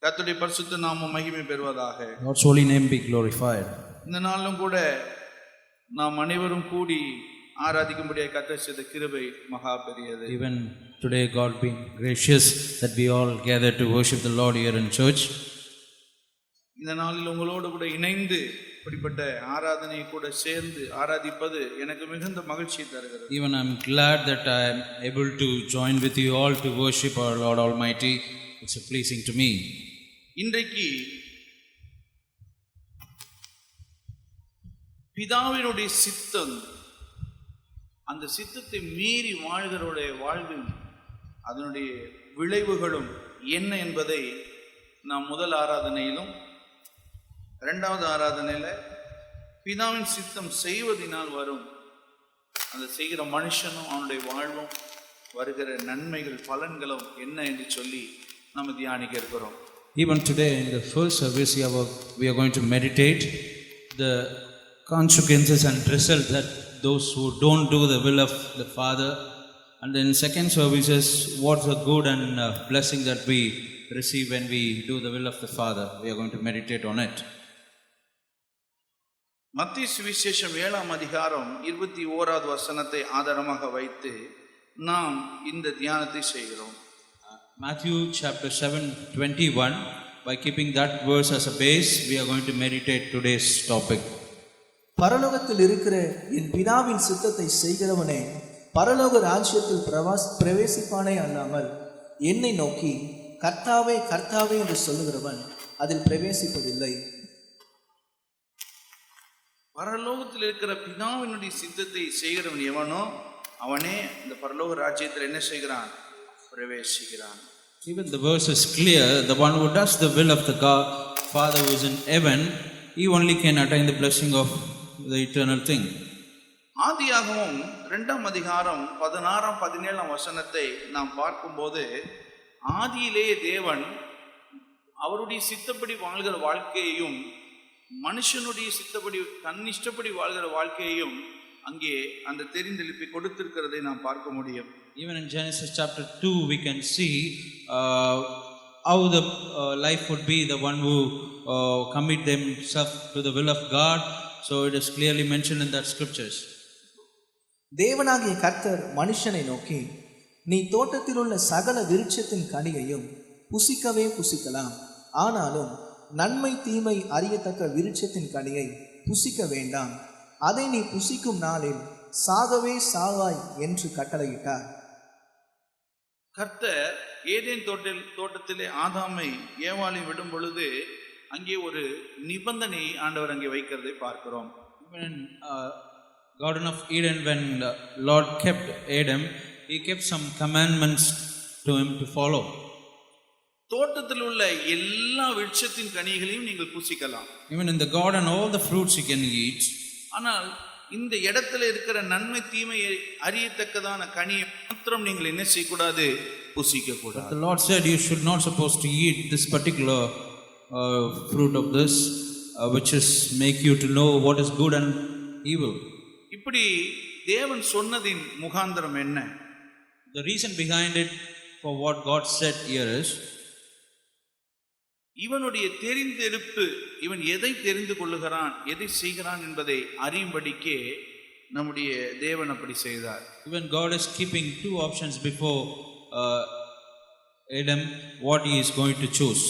கர்த்தருடைய பரிசுத்த நாமம் மகிமை பெறுவதாக. God's holy name be glorified. இந்த நாளிலும் கூட நாம் அனைவரும் கூடி ஆராதிக்கும்படியாக கர்த்தர் செய்த கிருபை மகா பெரியது. Even today God being gracious that we all gather to worship the Lord here in church. இந்த நாளில் உங்களோடு கூட இணைந்து இப்படிப்பட்ட ஆராதனையை கூட சேர்ந்து ஆராதிப்பது எனக்கு மிகுந்த மகிழ்ச்சியை தருகிறது. Even I'm glad that I am able to join with you all to worship our Lord Almighty. It's pleasing to me. இன்றைக்கு பிதாவினுடைய சித்தம், அந்த சித்தத்தை மீறி வாழ்கிறவருடைய வாழ்வில் அதனுடைய விளைவுகளும் என்ன என்பதை நாம் முதல் ஆராதனையிலும் இரண்டாவது ஆராதனையில் பிதாவின் சித்தம் செய்வதனால் வரும் அந்த செய்கிற மனுஷனும் அவனுடைய வாழ்வும் வருகிற நன்மைகள் பலன்களும் என்ன என்று சொல்லி நம்ம தியானிக்க இருக்கிறோம். Even today in the first service we are going to meditate the consequences and result that those who don't do the will of the Father, and then second services what's the good and blessing that we receive when we do the will of the Father. We are going to meditate on it. மத்தேயு சுவிசேஷம் 7ஆம் அதிகாரம் 21வது வசனத்தை ஆதாரமாக வைத்து நாம் இந்த தியானத்தை செய்கிறோம். Matthew chapter 7:21, by keeping that verse as a base we are going to meditate today's topic. பரலோகத்தில் இருக்கிற என் பிதாவின் சித்தத்தை செய்கிறவனே பரலோக ராஜ்யத்தில் பிரவேசிப்பானே அல்லாமல் என்னை நோக்கி கர்த்தாவே கர்த்தாவே என்று சொல்லுகிறவன் அதில் பிரவேசிப்பதில்லை. பரலோகத்தில் இருக்கிற பிதாவினுடைய சித்தத்தை செய்கிறவன் எவனோ அவனே இந்த பரலோக ராஜ்யத்தில் என்ன செய்கிறான்? பிரவேசிக்கிறான். Even the verse is clear, the one who does the will of the God Father who is in heaven, he only can attain the blessing of the eternal thing. ஆதியாகமம் 2ஆம் அதிகாரம் 16ஆம் 17ஆம் வசனத்தை நாம் பார்க்கும்போது ஆதியிலே தேவன் அவருடைய சித்தப்படி வாழ்கிற வாழ்க்கையையும் மனுஷனுடைய சித்தப்படி தன் இஷ்டப்படி வாழ்கிற வாழ்க்கையையும் அங்கே அந்த தெரிந்தெழுப்பி கொடுத்திருக்கிறதை நாம் பார்க்க முடியும். Even in Genesis chapter 2 we can see how the life would be the one who commit themselves to the will of God. So it is clearly mentioned in that scriptures. தேவனாகிய கர்த்தர் மனுஷனை நோக்கி நீ தோட்டத்தில் உள்ள சகல விருட்சத்தின் கனியையும் புசிக்கவே புசிக்கலாம், ஆனாலும் நன்மை தீமை அறியத்தக்க விருட்சத்தின் கனியை புசிக்க வேண்டாம், அதை நீ புசிக்கும் நாளில் சாகவே சாவாய் என்று கட்டளையிட்டார். கர்த்தர் ஏதேன் தோட்டத்திலே ஆதாமை ஏவாளை விடும் பொழுது அங்கே ஒரு நிபந்தனை ஆண்டவர் அங்கே வைக்கிறதை பார்க்கிறோம். Even in Garden of Eden, when Lord kept Adam, he kept some commandments to him to follow. தோட்டத்தில் உள்ள எல்லா விருட்சத்தின் கனிகளையும் நீங்கள் புசிக்கலாம். Even in the garden all the fruits you can eat. ஆனால் இந்த இடத்துல இருக்கிற நன்மை தீமையை அறியத்தக்கதான கனியை மாத்திரம் நீங்கள் என்ன செய்யக்கூடாது? புசிக்க கூடாது. The Lord said you should not supposed to eat this particular fruit of this which is make you to know what is good and evil. இப்படி தேவன் சொன்னதின் முகாந்திரம் என்ன? The reason behind it for what God said here is இவனுடைய தெரிந்தெடுப்பு, இவன் எதை தெரிந்து கொள்ளுகிறான் எதை செய்கிறான் என்பதை அறியும்படிக்கே நம்முடைய தேவன் அப்படி செய்தார். Even God is keeping two options before Adam what he is going to choose.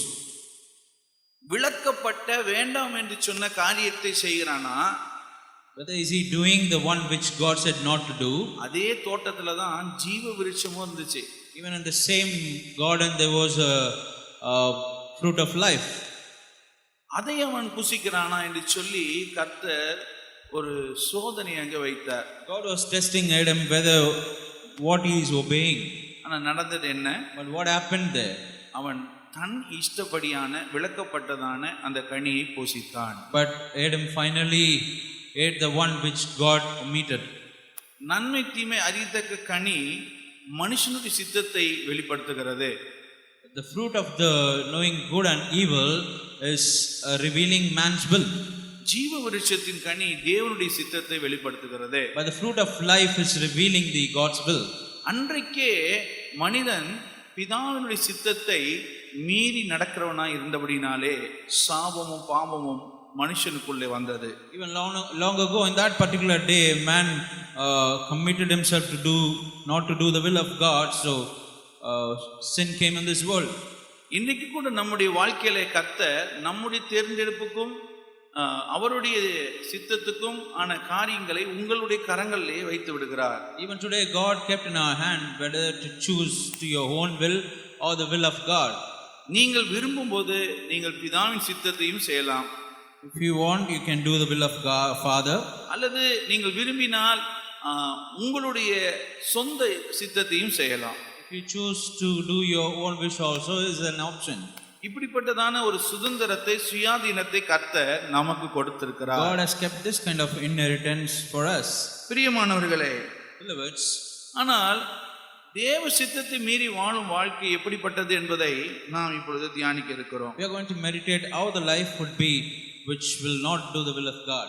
விளக்கப்பட்ட வேண்டாம் என்று சொன்ன காரியத்தை செய்கிறானா, Whether is he doing the one which God said not to do? அதே தோட்டத்துல தான் ஜீவ விருட்சமும் இருந்துச்சு. Even in the same garden there was a fruit of life. அதை அவன் புசிக்கிறானா என்று சொல்லி கர்த்தர் ஒரு சோதனை அங்கே வைத்தார். God was testing Adam whether what he is obeying. ஆனா நடந்தது என்ன? But what happened there? அவன் தன் இஷ்டப்படியான விளக்கப்பட்டதான அந்த கனியை புசித்தான். But Adam finally ate the one which God omitted. நன்மை தீமை அறியத்தக்க கனி மனுஷனுடைய சித்தத்தை வெளிப்படுத்துகிறது. The fruit of the knowing good and evil is revealing man's will. ஜீவ விருட்சத்தின் கனி தேவனுடைய சித்தத்தை வெளிப்படுத்துகிறது. But the fruit of life is revealing the God's will. அன்றைக்கே மனிதன் பிதாவினுடைய சித்தத்தை மீறி நடக்கிறவனாய் இருந்தபடினாலே சாபமும் பாவமும் மனுஷனுக்குள்ளே வந்தது. Even long ago, in that particular day, man committed himself to do not to do the will of God, so sin came in this world. இன்னைக்கு கூட நம்முடைய வாழ்க்கையில கர்த்தர் நம்முடைய தேர்ந்தெடுப்புக்கும் அவருடைய சித்தத்துக்கும் ஆன காரியங்களை உங்களுடைய கரங்களிலே வைத்து விடுகிறார். Even today, God kept in our hand whether to choose to your own will or the will of God. நீங்கள் விரும்பும்போது நீங்கள் பிதாவின் சித்தத்தையும் செய்யலாம். If you want, you can do the will of God, Father. அல்லது நீங்கள் விரும்பினால் உங்களுடைய சொந்த சித்தத்தையும் செய்யலாம். If you choose to do your own wish also is an option. இப்படிப்பட்டதான ஒரு சுதந்திரத்தை சுயாதீனத்தை கர்த்தர் நமக்கு கொடுத்திருக்கிறார். God has kept this kind of inheritance for us. பிரியமானவர்களே, Beloveds, ஆனால் தேவ சித்தத்தை மீறி வாழும் வாழ்க்கை எப்படிப்பட்டது என்பதை நாம் இப்பொழுது தியானிக்க இருக்கிறோம். we are going to meditate how the life would be which will not do the will of God.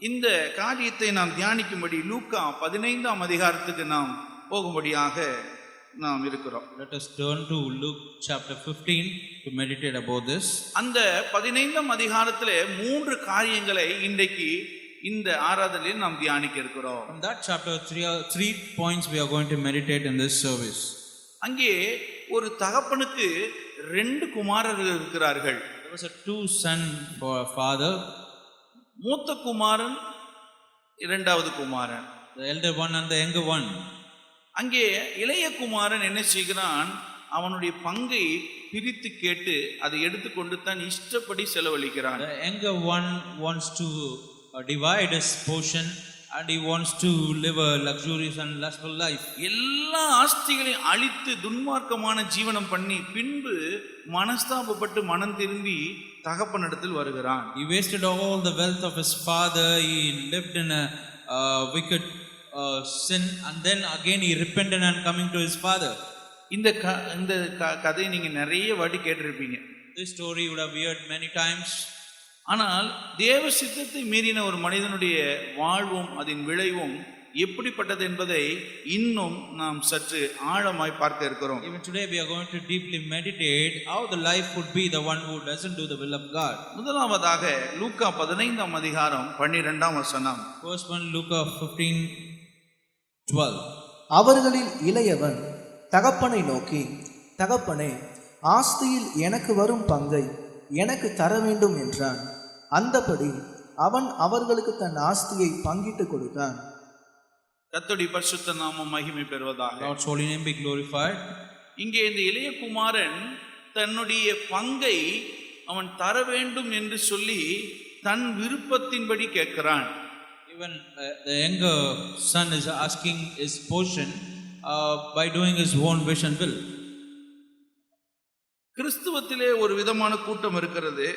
இந்த காரியத்தை நாம் தியானிக்கும்படி லூக்கா 15ஆம் அதிகாரத்துக்கு நாம் போகும்படியாக நாம் இருக்கிறோம். Let us turn to Luke chapter 15 to meditate about this. அந்த 15ஆம் அதிகாரத்திலே 3 காரியங்களை இன்றைக்கு இந்த ஆராதனையில் நாம் தியானிக்க இருக்கிறோம். From that chapter, three points we are going to meditate in this service. அங்கே ஒரு தகப்பனுக்கு 2 குமாரர்கள் இருக்கிறார்கள். There was a two son for a father. மூத்த குமாரன், இரண்டாவது குமாரன். The elder one and the younger one. அங்கே இளைய குமாரன் என்ன செய்கிறான்? அவனுடைய பங்கை பிரித்து கேட்டு அதை எடுத்துக்கொண்டு தன் இஷ்டப்படி செலவழிக்கிறான். The younger one wants to divide his portion and he wants to live a luxurious and lustful life. எல்லா ஆஸ்திகளையும் அழித்து துன்மார்க்கமான ஜீவனம் பண்ணி பின்பு மனஸ்தாபப்பட்டு மனம் திரும்பி தகப்பனிடத்தில் வருகிறான். He wasted all the wealth of his father. He lived in a wicked sin, and then again he repented and coming to his father. இந்த கதையை நீங்க நிறைய வாட்டி கேட்டிருப்பீங்க. This story you would have heard many times. ஆனால் தேவ சித்தத்தை மீறின ஒரு மனிதனுடைய வாழ்வும் அதன் விளைவும் எப்படிப்பட்டது என்பதை இன்னும் நாம் சற்று ஆழமாய் பார்க்க இருக்கிறோம். Even today we are going to deeply meditate how the life would be the one who doesn't do the will of God. முதலாவதாக லூக்கா 15ஆம் அதிகாரம் 12ஆம் வசனம். First one, Luke 15:12. அவர்களில் இளையவன் தகப்பனை நோக்கி, தகப்பனே, ஆஸ்தியில் எனக்கு வரும் பங்கை எனக்கு தர வேண்டும் என்றான். அந்தபடி அவன் அவர்களுக்கு தன் ஆஸ்தியை பங்கிட்டு கொடுத்தான். கர்த்தருடைய பரிசுத்த நாமம் மகிமை பெறுவதாக. God's holy name be glorified. இங்கே இந்த இளைய குமாரன் தன்னுடைய பங்கை அவன் தர வேண்டும் என்று சொல்லி தன் விருப்பத்தின்படி கேட்கிறான். Even the younger son is asking his portion by doing his own wish and will. கிறிஸ்துவத்திலே ஒரு விதமான கூட்டம் இருக்கிறது.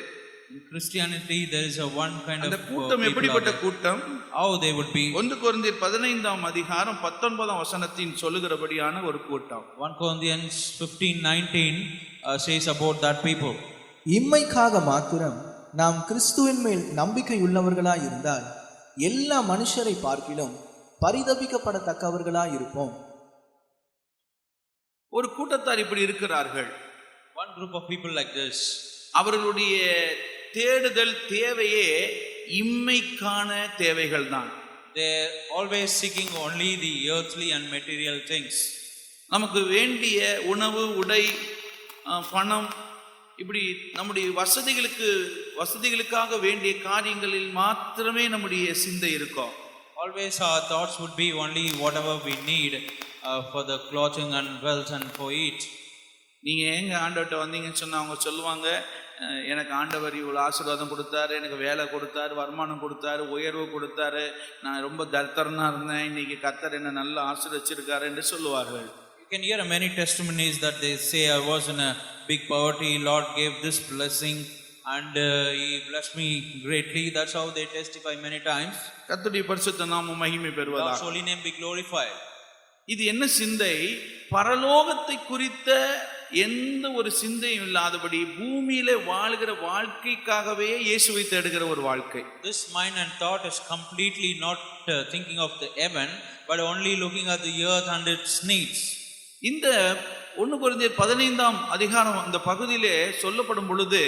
In Christianity there is a one kind அந்த of கூட்டம் எப்படிப்பட்ட கூட்டம்? how they would be. 1 கொரிந்தியர் 15ஆம் அதிகாரம் 19ஆம் வசனத்தின் சொல்லுகிறபடியான ஒரு கூட்டம். 1 Corinthians 15:19 says about that people. இம்மைக்காக மாத்திரம் நாம் கிறிஸ்துவின் மேல் நம்பிக்கை உள்ளவர்களாய் இருந்தால் எல்லா மனுஷரை பார்க்கிலும் பரிதபிக்கப்படத்தக்கவர்களாய் இருப்போம். ஒரு கூட்டத்தார் இப்படி இருக்கிறார்கள். One group of people like this. அவர்களுடைய தேடுதல் தேவையே இம்மைக்கான தேவைகள் தான். They're always seeking only the earthly and material things. நமக்கு வேண்டிய உணவு, உடை, பணம், இப்படி நம்முடைய வசதிகளுக்காக வேண்டிய காரியங்களில் மாத்திரமே நம்முடைய சிந்தை இருக்கும். Always our thoughts would be only whatever we need for the clothing and wealth and for eat. நீங்க எங்க ஆண்டவர்கிட்ட வந்தீங்கன்னு சொன்னா அவங்க சொல்லுவாங்க, எனக்கு ஆண்டவர் இவ்வளோ ஆசீர்வாதம் கொடுத்தாரு, எனக்கு வேலை கொடுத்தாரு, வருமானம் கொடுத்தாரு, உயர்வு கொடுத்தாரு, நான் ரொம்ப தரித்திரனா இருந்தேன், இன்னைக்கு கர்த்தர் என்ன நல்ல ஆசீர்வச்சிருக்காரு என்று சொல்லுவார்கள். You can hear many testimonies that they say, I was in a big poverty, Lord gave this blessing and he blessed me greatly. That's how they testify many times. கர்த்தருடைய பரிசுத்த நாமம் மகிமை பெறுவதாக. God's holy name be glorified. இது என்ன சிந்தை? பரலோகத்தை குறித்த எந்த ஒரு சிந்தையும் இல்லாதபடி பூமியிலே வாழ்கிற வாழ்க்கைக்காகவே இயேசுவை தேடுகிற ஒரு வாழ்க்கை. This mind and thought is completely not thinking of the heaven but only looking at the earth and its needs. இந்த 1 கொரிந்தியர் 15ஆம் அதிகாரம் அந்த பகுதியிலே சொல்லப்படும் பொழுது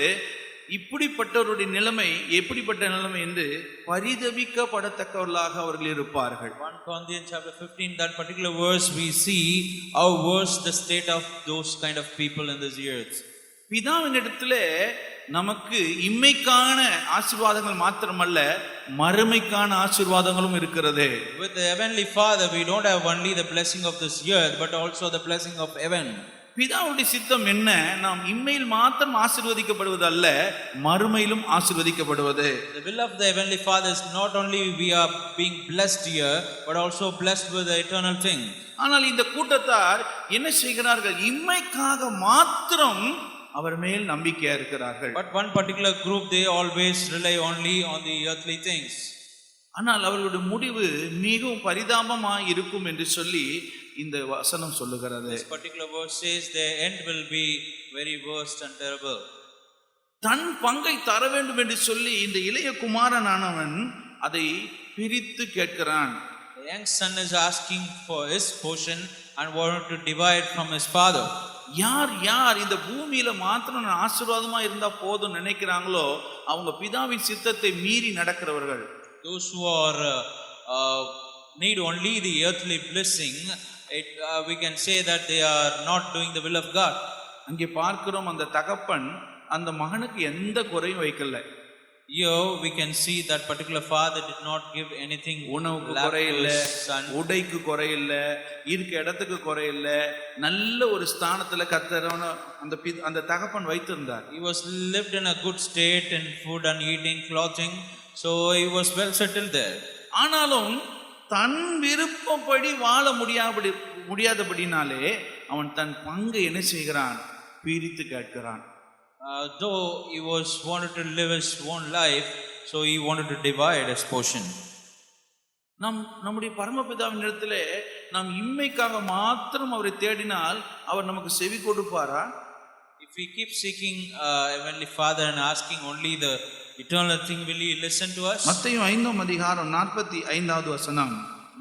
இப்படிப்பட்டவருடைய நிலைமை எப்படிப்பட்ட நிலைமை என்று பரிதபிக்கப்படத்தக்கவர்களாக அவர்கள் இருப்பார்கள். 1 Corinthians chapter 15, that particular verse we see how worse the state of those kind of people in this earth. பிதாவின் இடத்திலே நமக்கு இம்மைக்கான ஆசீர்வாதங்கள் மாத்திரமல்ல மறுமைக்கான ஆசீர்வாதங்களும் இருக்கிறது. With the heavenly Father we don't have only the blessing of this earth but also the blessing of heaven. பிதாவுடைய சித்தம் என்ன? நாம் இம்மையில் மாத்திரம் ஆசீர்வதிக்கப்படுவது அல்ல, மறுமையிலும் ஆசீர்வதிக்கப்படுவது. The will of the heavenly Father is not only we are being blessed here but also blessed with the eternal thing. ஆனால் இந்த கூட்டத்தார் என்ன செய்கிறார்கள்? இம்மைக்காக மாத்திரம் அவர் மேல் நம்பிக்கையா இருக்கிறார்கள். But one particular group, they always rely only on the earthly things. ஆனால் அவர்களுடைய முடிவு மிகவும் பரிதாபமாய் இருக்கும் என்று சொல்லி இந்த வசனம் சொல்லுகிறது. This particular verse says their end will be very worst and terrible. தன் பங்கை தர வேண்டும் என்று சொல்லி இந்த இளைய குமாரனானவன் அதை பிரித்து கேட்கிறான். The young son is asking for his portion and wanted to divide from his father. யார் இந்த பூமியில மாத்திரம் நான் ஆசீர்வாதமா இருந்தா போதும் நினைக்கிறாங்களோ அவங்க பிதாவின் சித்தத்தை மீறி நடக்கிறவர்கள். Those who are need only the earthly blessing, we can say that they are not doing the will of God. அங்கே பார்க்கிறோம் அந்த தகப்பன் அந்த மகனுக்கு எந்த குறையும் வைக்கல. Here we can see that particular father did not give anything. உணவுக்கு குறை இல்ல, உடைக்கு குறை இல்ல, இருக்க இடத்துக்கு குறை இல்ல, நல்ல ஒரு ஸ்தானத்துல கர்த்தரவன அந்த தகப்பன் வைத்திருந்தார். He was lived in a good state in food and eating, clothing, so he was well settled there. ஆனாலும் தன் விருப்பப்படி வாழ முடியாதபடினாலே அவன் தன் பங்கை என்ன செய்கிறான்? பிரித்து கேட்கிறான். Though he wanted to live his own life, so he wanted to divide his portion. நம்முடைய பரமபிதாவின் இடத்திலே நாம் இம்மைக்காக மாத்திரம் அவரை தேடினால் அவர் நமக்கு செவி கொடுப்பாரா? If we keep seeking heavenly Father and asking only the eternal thing, will he listen to us? மத்தேயு 5ஆம் அதிகாரம் 45வது வசனம்.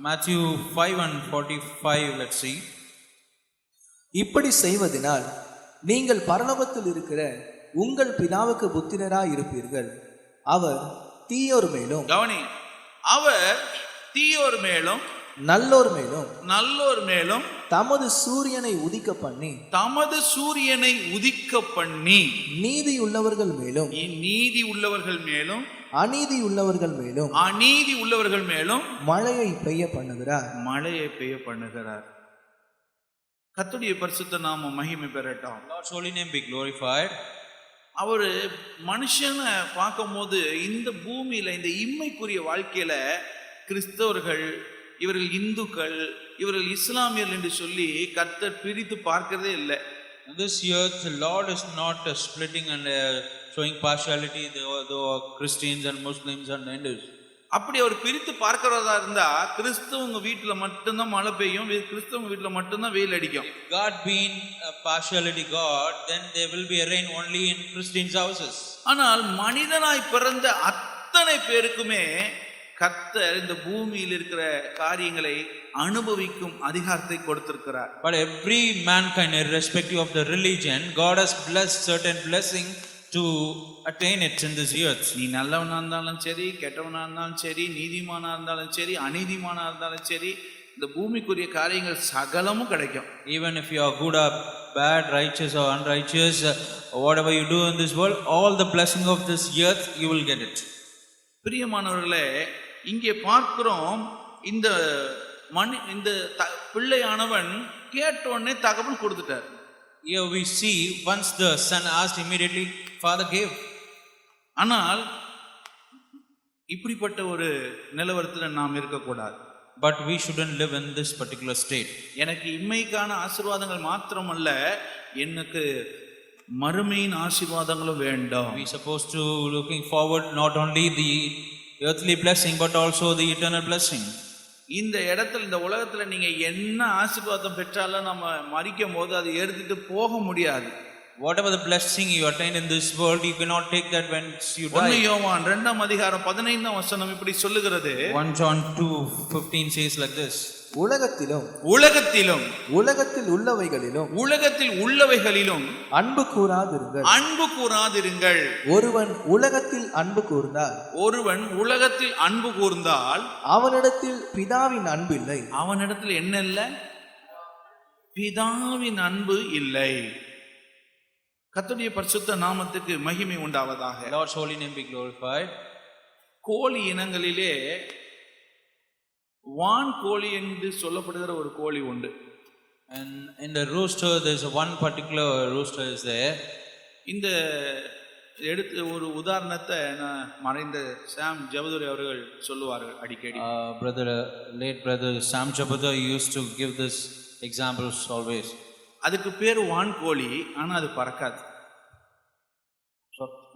Matthew 5:45, let's see. இப்படி செய்வதனால் நீங்கள் பரலோகத்தில் இருக்கிற உங்கள் பிதாவுக்கு புத்திரராய் இருப்பீர்கள். அவர் தீயோர் மேலும் கவனி, அவர் தீயோர் மேலும் நல்லோர் மேலும் தமது சூரியனை உதிக்க பண்ணி நீதி உள்ளவர்கள் மேலும் அநீதி உள்ளவர்கள் மேலும் மழையை பெய்ய பண்ணுகிறார். கர்த்தருடைய பரிசுத்த நாமம் மகிமை பெறட்டும். Lord's holy name be glorified. அவரு மனுஷனை பார்க்கும்போது இந்த பூமியில இந்த இம்மைக்குரிய வாழ்க்கையில கிறிஸ்தவர்கள், இவர்கள் இந்துக்கள், இவர்கள் இஸ்லாமியர்கள் என்று சொல்லி கர்த்தர் பிரித்து பார்க்கிறதே இல்லை. This year the Lord is not splitting and showing partiality. Though Christians and Muslims and Hindus. அப்படி அவர் பிரித்து பார்க்கிறதா இருந்தா கிறிஸ்தவங்க வீட்டுல மட்டும்தான் மழை பெய்யும், கிறிஸ்தவங்க வீட்டுல மட்டும்தான் வெயில் அடிக்கும். If God being a partiality God, then there will be a rain only in Christians' houses. ஆனால் மனிதனாய் பிறந்த அத்தனை பேருக்குமே கர்த்தர் இந்த பூமியில் இருக்கிற காரியங்களை அனுபவிக்கும் அதிகாரத்தை கொடுத்திருக்கிறார். But every mankind, irrespective of the religion, God has blessed certain blessing to attain it in this earth. நீ நல்லவனா இருந்தாலும் சரி, கெட்டவனா இருந்தாலும் சரி, நீதிமானா இருந்தாலும் சரி, அநீதிமானா இருந்தாலும் சரி, இந்த பூமிக்குரிய காரியங்கள் சகலமும் கிடைக்கும். Even if you are good or bad, righteous or unrighteous, whatever you do in this world, all the blessing of this earth you will get it. பிரியமானவர்களே, இங்கே பார்க்கிறோம் இந்த பிள்ளையானவன் கேட்டோடனே தகவல் கொடுத்துட்டார். Here we see once the son asked, immediately father gave. ஆனால் இப்படிப்பட்ட ஒரு நிலவரத்தில் நாம் இருக்கக்கூடாது. But we shouldn't live in this particular state. எனக்கு இம்மைக்கான ஆசீர்வாதங்கள் மாத்திரமல்ல, எனக்கு மறுமையின் ஆசீர்வாதங்களும் வேண்டும். We supposed to looking forward not only the earthly blessing but also the eternal blessing. இந்த இடத்துல இந்த உலகத்துல நீங்க என்ன ஆசீர்வாதம் பெற்றாலும் நம்ம மரிக்கும் போது அதை எடுத்துட்டு போக முடியாது. Whatever the blessing you attain in this world, you cannot take that when you die. 1 யோவான் 2ஆம் அதிகாரம் 15ஆம் வசனம் இப்படி சொல்லுகிறது. 1 John 2:15 says like this. உலகத்திலும் உலகத்திலும் உலகத்தில் உள்ளவைகளிலும் உலகத்தில் உள்ளவைகளிலும் அன்பு கூறாதிருங்கள். அன்பு கூறாதிருங்கள். ஒருவன் உலகத்தில் அன்பு கூர்ந்தால் ஒருவன் உலகத்தில் அன்பு கூர்ந்தால் அவனிடத்தில் பிதாவின் அன்பு இல்லை. அவனிடத்தில் என்ன இல்லை? பிதாவின் அன்பு இல்லை. கர்த்தருடைய பரிசுத்த நாமத்துக்கு மகிமை உண்டாவதாக. Lord's holy name be glorified. கோழி இனங்களிலே வான் கோழி என்று சொல்லப்படுகிற ஒரு கோழி உண்டு. And in the rooster, there's one particular rooster is there. இந்த எடுத்து ஒரு உதாரணத்தை நான் மறைந்த சாம் ஜபதுரை அவர்கள் சொல்லுவார்கள் அடிக்கடி. Late brother Sam Jabadar used to give this examples always. அதுக்கு பேர் வான் கோழி, ஆனா அது பறக்காது.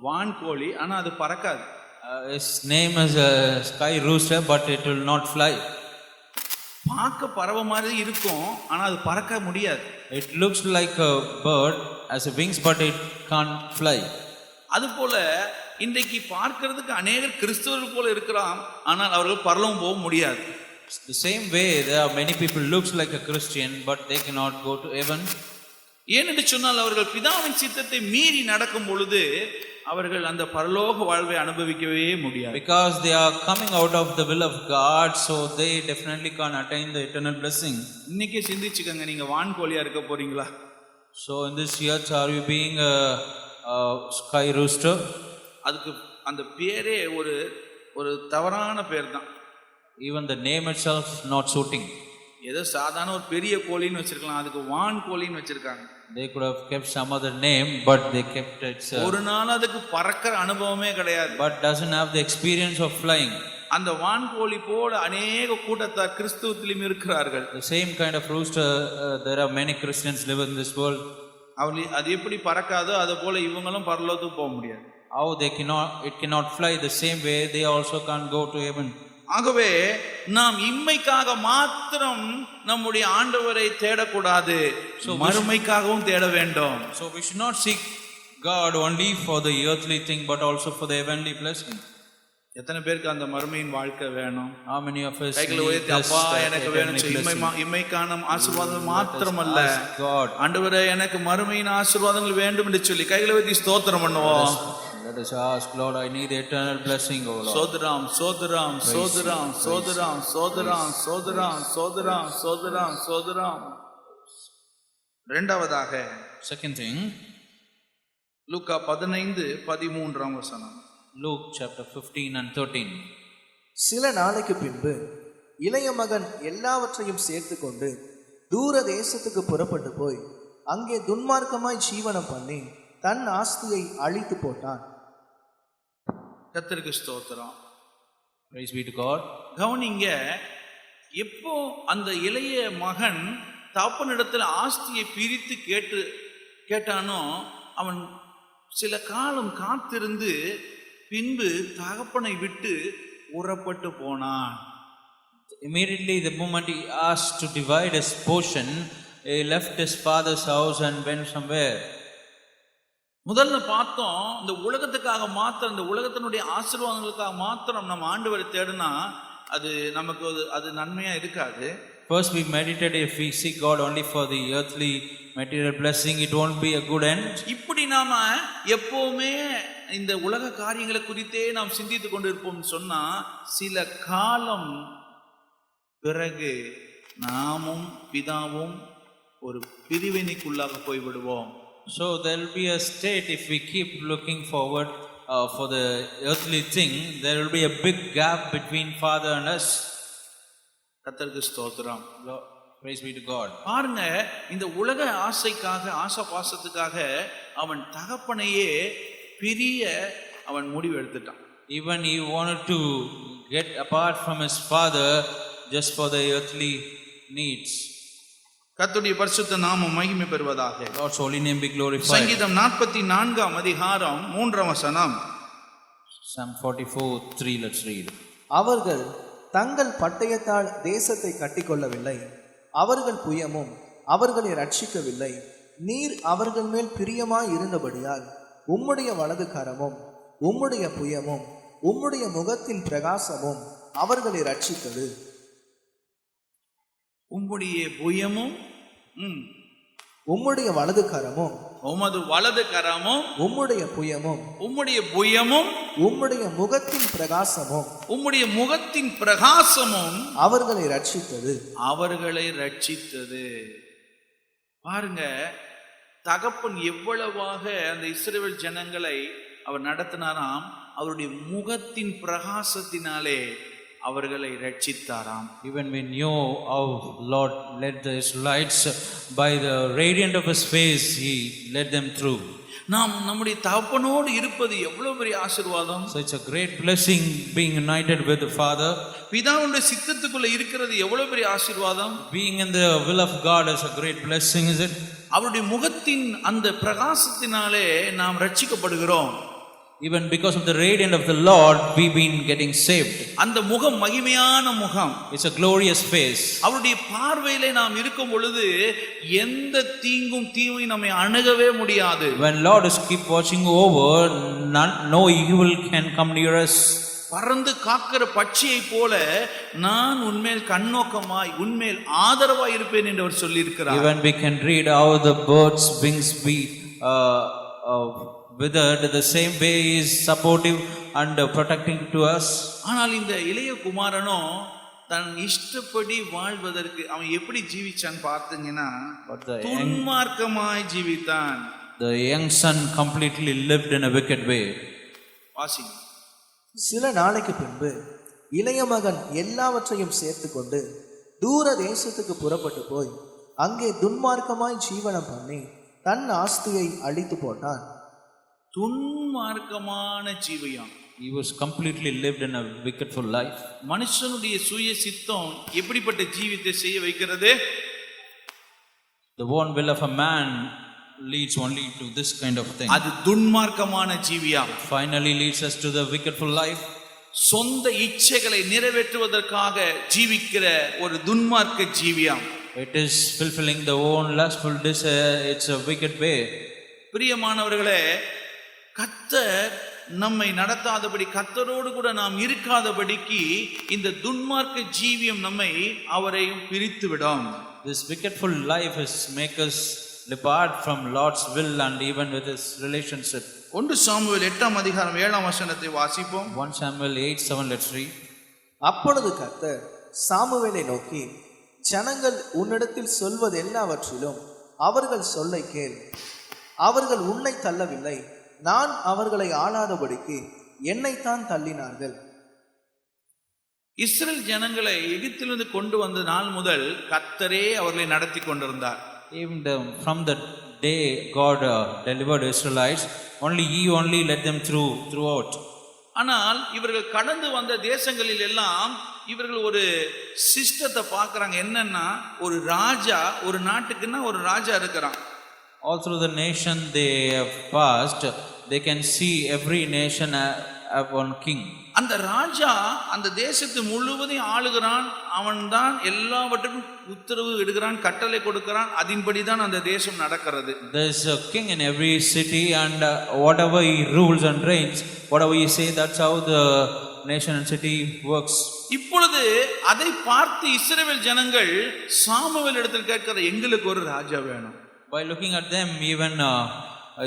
வான் கோழி, ஆனா அது பறக்காது. His name is a sky rooster, but it will not fly. பார்க்க பறவை மாதிரி இருக்கும், ஆனா அது பறக்க முடியாது. It looks like a bird as a wings, but it can't fly. அதுபோல இன்றைக்கு பார்க்கிறதுக்கு அநேகர் கிறிஸ்தவர்கள் போல இருக்கிறான், ஆனால் அவர்கள் பரலோகம் போக முடியாது. The same way there are many people looks like a Christian, but they cannot go to heaven. ஏனென்று சொன்னால் அவர்கள் பிதாவின் சித்தத்தை மீறி நடக்கும் பொழுது அவர்கள் அந்த பரலோக வாழ்வை அனுபவிக்கவே முடியாது. Because they are coming out of the will of God, so they definitely can't attain the eternal blessing. இன்னைக்கே சிந்திச்சுக்கங்க, நீங்க வான் கோழியா இருக்க போறீங்களா? So in this year, are you being a sky rooster? அதுக்கு அந்த பேரே ஒரு தவறான பேர் தான். Even the name itself not suiting. ஏதோ சாதாரண ஒரு பெரிய கோழின்னு வச்சிருக்கலாம், அதுக்கு வான் கோழின்னு வச்சிருக்காங்க. They could have kept some other name, but they kept it. ஒரு நாள் அதுக்கு பறக்கிற அனுபவமே கிடையாது. But doesn't have the experience of flying. அந்த வான் கோழி போல அநேக கூட்டத்தார் கிறிஸ்துவத்திலும் இருக்கிறார்கள். The same kind of rooster, there are many Christians live in this world. அது எப்படி பறக்காதோ அது போல இவங்களும் பரலோகத்துக்கு போக முடியாது. How it cannot fly the same way, they also can't go to heaven. ஆகவே நாம் இம்மைக்காக மாத்திரம் நம்முடைய ஆண்டவரை தேடக்கூடாது, மறுமைக்காகவும் தேட வேண்டும். So we should not seek God only for the earthly thing, but also for the heavenly blessing. எத்தனை பேருக்கு அந்த மறுமையின் வாழ்க்கை வேணும்? How many of us கைகளை உயர்த்தி அப்பா எனக்கு வேணும், இம்மைக்கான ஆசீர்வாதம் மாத்திரமல்ல, ஆண்டவரே எனக்கு மறுமையின் ஆசீர்வாதங்கள் வேண்டும் என்று சொல்லி கைகளை உயர்த்தி ஸ்தோத்திரம் பண்ணுவோம். Let us ask, Lord, I need eternal blessing, O Lord. சோதராம் சோதராம் சோதராம் சோதராம் சோதராம் சோதராம் சோதராம் சோதராம் சோதராம். இரண்டாவதாக, second thing, Luca 15:13 Luke chapter 15 and 13. சில நாளைக்கு பின்பு இளைய மகன் எல்லாவற்றையும் சேர்த்து கொண்டு தூர தேசத்துக்கு புறப்பட்டு போய் அங்கே துன்மார்க்கமாய் ஜீவனம் பண்ணி தன் ஆஸ்தியை அழித்து போட்டான். கர்த்தருக்கு ஸ்தோத்திரம். Praise be to God. கவனிங்க, எப்போ அந்த இளைய மகன் தகப்பனிடத்தில் ஆஸ்தியை பிரித்து கேட்டானோ அவன் சில காலம் காத்திருந்து பின்பு தகப்பனை விட்டு உறப்பட்டு போனான். Immediately the moment he asked to divide his portion, he left his father's house and went somewhere. முதல்ல பார்த்தோம், இந்த உலகத்துக்காக மாத்திரம், இந்த உலகத்தினுடைய ஆசீர்வாதங்களுக்காக மாத்திரம் நம்ம ஆண்டவரை தேடினா அது நமக்கு அது நன்மையா இருக்காது. First we meditated, if we seek God only for the earthly material blessing, it won't be a good end. இப்படி நாம எப்பவுமே இந்த உலக காரியங்களை குறித்தே நாம் சிந்தித்து கொண்டிருப்போம் சொன்னா சில காலம் பிறகு நாமும் பிதாவும் ஒரு பிரிவினைக்குள்ளாக போய்விடுவோம். So there will be a state, if we keep looking forward for the earthly thing, there will be a big gap between Father and us. கர்த்தருக்கு ஸ்தோத்திரம். Praise be to God. பாருங்க, இந்த உலக ஆசைக்காக, ஆசை பாசத்துக்காக அவன் தகப்பனையே பிரிய அவன் முடிவு எடுத்துட்டான். Even he wanted to get apart from his father just for the earthly needs. கர்த்தருடைய பரிசுத்த நாமம் மகிமை பெறுவதாக. God's holy name be glorified. சங்கீதம் 44:3. Psalm 44:3, let's read. அவர்கள் தங்கள் பட்டயத்தால் தேசத்தை கட்டிக்கொள்ளவில்லை, அவர்கள் புயமும் அவர்களை ரட்சிக்கவில்லை. நீர் அவர்கள் மேல் பிரியமாய் இருந்தபடியால் உம்முடைய வலது கரமும் உம்முடைய புயமும் உம்முடைய முகத்தின் பிரகாசமும் அவர்களை ரட்சித்தது. உம்முடைய புயமும் உம்முடைய வலது கரமும் உமது வலது கரமும் உம்முடைய புயமும் உம்முடைய புயமும் உம்முடைய முகத்தின் பிரகாசமும் உம்முடைய முகத்தின் பிரகாசமும் அவர்களை ரட்சித்தது. அவர்களை ரட்சித்தது. பாருங்க, தகப்பன் எவ்வளவாக அந்த இஸ்ரவேல் ஜனங்களை அவர் நடத்தினாராம். அவருடைய முகத்தின் பிரகாசத்தினாலே அவர்களை ரட்சித்தாராம். Even we knew how Lord led the Israelites by the radiant of his face, he led them through. நாம் நம்முடைய தகப்பனோடு இருப்பது எவ்வளவு பெரிய ஆசீர்வாதம். So it's a great blessing being united with the Father. பிதாவுடைய சித்தத்துக்குள்ள இருக்கிறது எவ்வளவு பெரிய ஆசீர்வாதம். Being in the will of God is a great blessing, is it? அவருடைய முகத்தின் அந்த பிரகாசத்தினாலே நாம் ரட்சிக்கப்படுகிறோம். Even because of the radiant of the Lord, we've been getting saved. அந்த முகம் மகிமையான முகம். It's a glorious face. அவருடைய பார்வையிலே நாம் இருக்கும் பொழுது எந்த தீங்கும் தீமையும் நம்மை அணுகவே முடியாது. When Lord is keep watching over, no evil can come near us. பறந்து காக்கிற பட்சியை போல நான் உன்மேல் கண்ணோக்கமாய் உன்மேல் ஆதரவாய் இருப்பேன் என்று அவர் சொல்லி இருக்கிறார். Even we can read how the birds wings be withered, the same way he is supportive and protecting to us. ஆனால் இந்த இளைய குமாரனோ தன் இஷ்டப்படி வாழ்வதற்கு அவன் எப்படி ஜீவிச்சான் பார்த்தீங்கன்னா துன்மார்க்கமாய் ஜீவித்தான். The young son completely lived in a wicked way. வாசிங்க. சில நாளைக்கு பின்பு இளைய மகன் எல்லாவற்றையும் சேர்த்து கொண்டு தூர தேசத்துக்கு புறப்பட்டு போய் அங்கே துன்மார்க்கமாய் ஜீவனம் பண்ணி தன் ஆஸ்தியை அழித்து போட்டான். துன்மார்க்கமான ஜீவியம். He was completely lived in a wickedful life. மனுஷனுடைய சுய சித்தம் எப்படிப்பட்ட ஜீவித்தை செய்ய வைக்கிறது? The one will of a man leads only to this kind of thing. அது துன்மார்க்கமான ஜீவியம். Finally leads us to the wickedful life. சொந்த இச்சைகளை நிறைவேற்றுவதற்காக ஜீவிக்கிற ஒரு துன்மார்க்க ஜீவியம். It is fulfilling the own lustful desire. It's a wicked way. பிரியமானவர்களே, கர்த்தர் நம்மை நடத்தாதபடி, கர்த்தரோடு கூட நாம் இருக்காதபடிக்கு இந்த துன்மார்க்க ஜீவியம் நம்மை அவரையும் பிரித்து விடும். This wickedful life is make us depart from Lord's will and even with his relationship. 1 Samuel 8ஆம் அதிகாரம் 7ஆம் வசனத்தை வாசிப்போம். 1 Samuel 8:7, let's read. அப்பொழுது கர்த்தர் சாமுவேலை நோக்கி, ஜனங்கள் உன்னிடத்தில் சொல்வது எல்லாவற்றிலும் அவர்கள் சொல்லை கேள். அவர்கள் உன்னை தள்ளவில்லை, நான் அவர்களை ஆளாதபடிக்கு என்னைத்தான் தள்ளினார்கள். இஸ்ரேல் ஜனங்களை எகிப்திலிருந்து கொண்டு வந்த நாள் முதல் கர்த்தரே அவர்களை நடத்தி கொண்டிருந்தார். Even from the day God delivered Israelites, he only led them throughout. ஆனால் இவர்கள் கடந்து வந்த தேசங்களில் எல்லாம் இவர்கள் ஒரு சிஸ்டத்தை பார்க்கறாங்க. என்னன்னா, ஒரு ராஜா, ஒரு நாட்டுக்குன்னா ஒரு ராஜா இருக்கிறான். All through the nation they have passed, they can see every nation have one king. அந்த ராஜா அந்த தேசத்தை முழுவதையும் ஆளுகிறான். அவன் தான் எல்லாவற்றுக்கும் உத்தரவு இடுகிறான், கட்டளை கொடுக்கிறான். அதன்படி தான் அந்த தேசம் நடக்கிறது. There is a king in every city and whatever he rules and reigns, whatever he say, that's how the nation and city works. இப்பொழுது அதை பார்த்து இஸ்ரவேல் ஜனங்கள் சாமுவேல் இடத்தில் கேட்கிற, எங்களுக்கு ஒரு ராஜா வேணும். By looking at them, even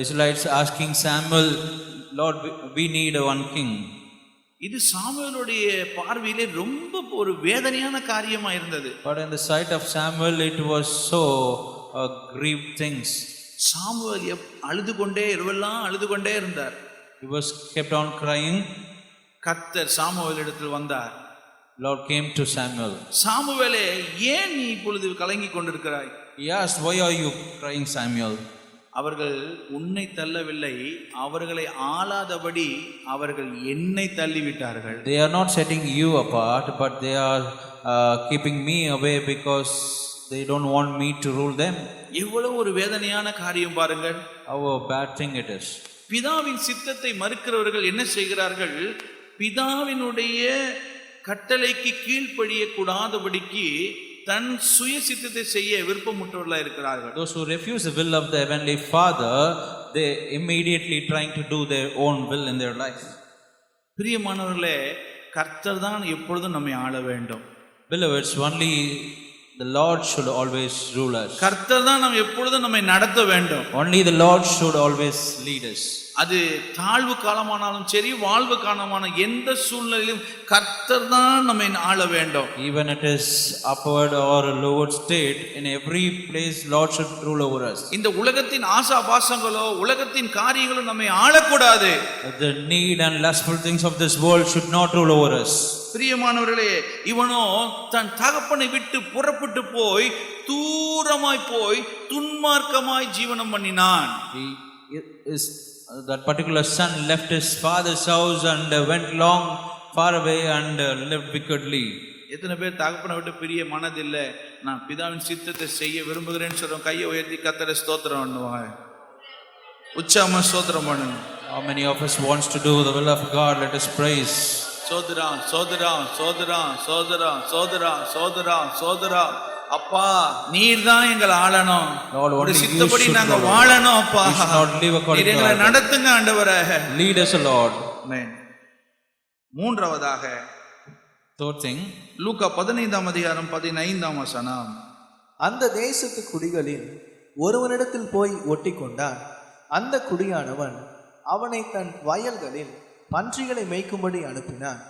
Israelites asking Samuel, Lord, we need one king. இது சாமுவேலுடைய பார்வையிலே ரொம்ப ஒரு வேதனையான காரியமா இருந்தது. But in the sight of Samuel, it was so grieved things. Samuel அழுது கொண்டே இரவெல்லாம் அழுது கொண்டே இருந்தார். He was kept on crying. கர்த்தர் சாமுவேல் இடத்தில் வந்தார். Lord came to Samuel. சாமுவேலே, ஏன் நீ இப்பொழுது கலங்கி கொண்டிருக்கிறாய்? He asked, why are you crying, Samuel? அவர்கள் உன்னை தள்ளவில்லை, அவர்களை ஆளாதபடி அவர்கள் என்னை தள்ளிவிட்டார்கள். They are not setting you apart, but they are keeping me away because they don't want me to rule them. எவ்வளவு ஒரு வேதனையான காரியம் பாருங்கள். How a bad thing it is. பிதாவின் சித்தத்தை மறுக்கிறவர்கள் என்ன செய்கிறார்கள்? பிதாவினுடைய கட்டளைக்கு கீழ்ப்படிய கூடாதபடிக்கு தன் சுய சித்தத்தை செய்ய விருப்பமுற்றவர்களாக இருக்கிறார்கள். Those who refuse the will of the heavenly Father, they immediately trying to do their own will in their life. பிரியமானவர்களே, கர்த்தர் தான் எப்பொழுதும் நம்மை ஆள வேண்டும். Beloveds, only the Lord should always rule us. கர்த்தர் தான் நாம் எப்பொழுதும் நம்மை நடத்த வேண்டும். Only the Lord should always lead us. அது தாழ்வு காலமானாலும் சரி, வாழ்வு காலமான எந்த சூழ்நிலையிலும் கர்த்தர் தான் நம்மை ஆள வேண்டும். Even it is upward or a lower state, in every place Lord should rule over us. இந்த உலகத்தின் ஆசாபாசங்களோ உலகத்தின் காரியங்களோ நம்மை ஆளக்கூடாது. The need and lustful things of this world should not rule over us. பிரியமானவர்களே, இவனோ தன் தகப்பனை விட்டு புறப்பட்டு போய் தூரமாய் போய் துன்மார்க்கமாய் ஜீவனம் பண்ணினான். He is that particular son left his father's house and went long far away and lived wickedly. எத்தனை பேர் தகப்பனை விட்டு பிரிய மனதில்லை, நான் பிதாவின் சித்தத்தை செய்ய விரும்புகிறேன்னு சொல்றோம். கையை உயர்த்தி கர்த்தரை ஸ்தோத்திரம் பண்ணுவாங்க, உச்சாம ஸ்தோத்திரம் பண்ணுங்க. How many of us wants to do the will of God? Let us praise. சோதரா சோதரா சோதரா சோதரா சோதரா சோதரா சோதரா. அப்பா, நீர் தான் எங்களை ஆளணும். Lord, ஒரு only you சித்தப்படி should நாங்க rule. வாழணும். அப்பா, We should not live according நீர் to எங்களை our will. நடத்துங்க ஆண்டவரே. Lead us, Lord. ஆமென். மூன்றாவதாக Third thing, லூக்கா 15:15 அந்த தேசத்து குடிகளில் ஒருவனிடத்தில் போய் ஒட்டி கொண்டான். அந்த குடியானவன் அவனை தன் வயல்களில் பன்றிகளை மேய்க்கும்படி அனுப்பினான்.